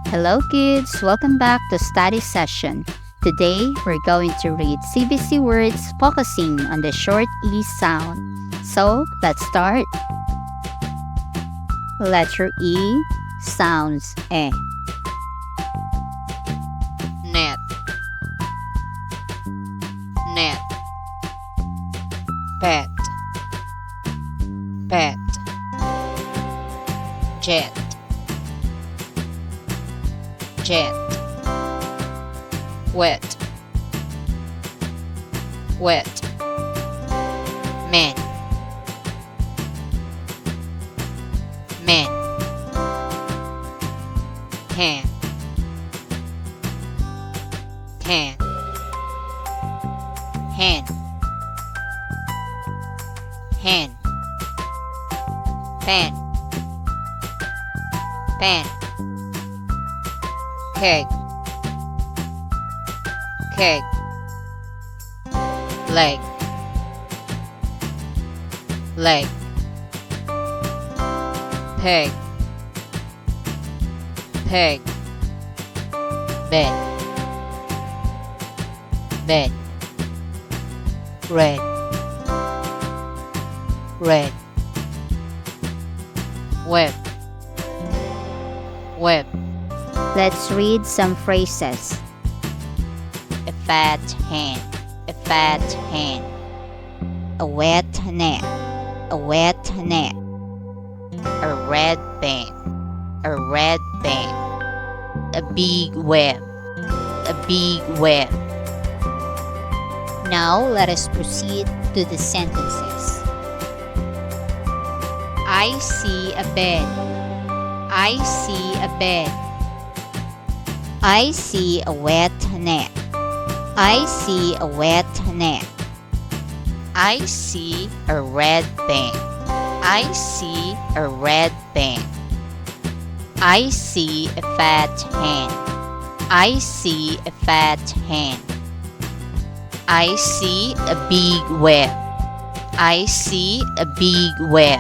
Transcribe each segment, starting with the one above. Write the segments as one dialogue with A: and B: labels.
A: Hello kids, welcome back to study session. Today, we're going to read CVC Words focusing on the short E sound. So, let's start. Letter E sounds E.
B: Net, net. Pet, pet. Jet, jet. Wet, wet. Man, man. Can, can. Hand, hand. Pen, pen. Keg, keg. Leg, leg. Peg, peg. Bed, bed. Red, red. Web, web.
A: Let's read some phrases.
B: A fat hand, a fat hand. A wet net, a wet net. A red band, a red band. A big web, a big web. Now let us proceed to the sentences. I see a bed. I see a bed. I see a wet net. I see a wet net. I see a red band. I see a red band. I see a fat hand. I see a fat hand. I see a big web. I see a big web.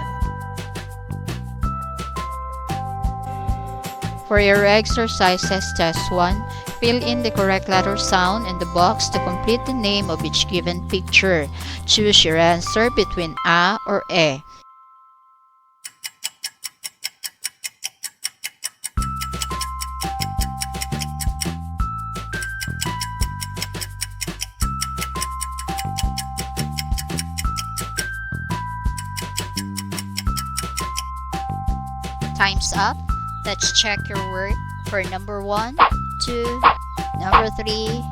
B: For your exercises test 1, fill in the correct letter sound in the box to complete the name of each given picture. Choose your answer between A or E. Time's up. Let's check your work for number 1, 2, number 3,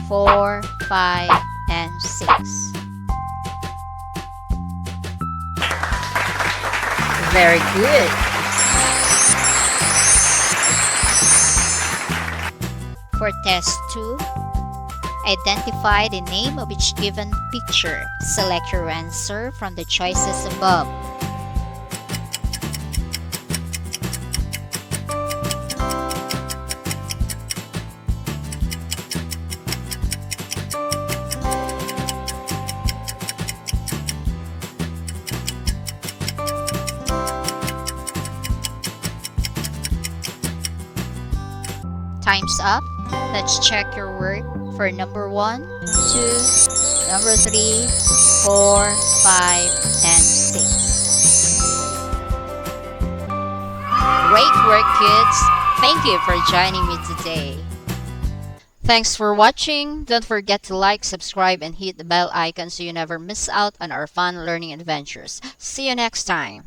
B: 4, 5, and 6. Very good. For test 2, identify the name of each given picture. Select your answer from the choices above. Time's up. Let's check your work for number 1, 2, number 3, 4, 5, and 6. Great work, kids! Thank you for joining me today. Thanks for watching. Don't forget to like, subscribe, and hit the bell icon so you never miss out on our fun learning adventures. See you next time.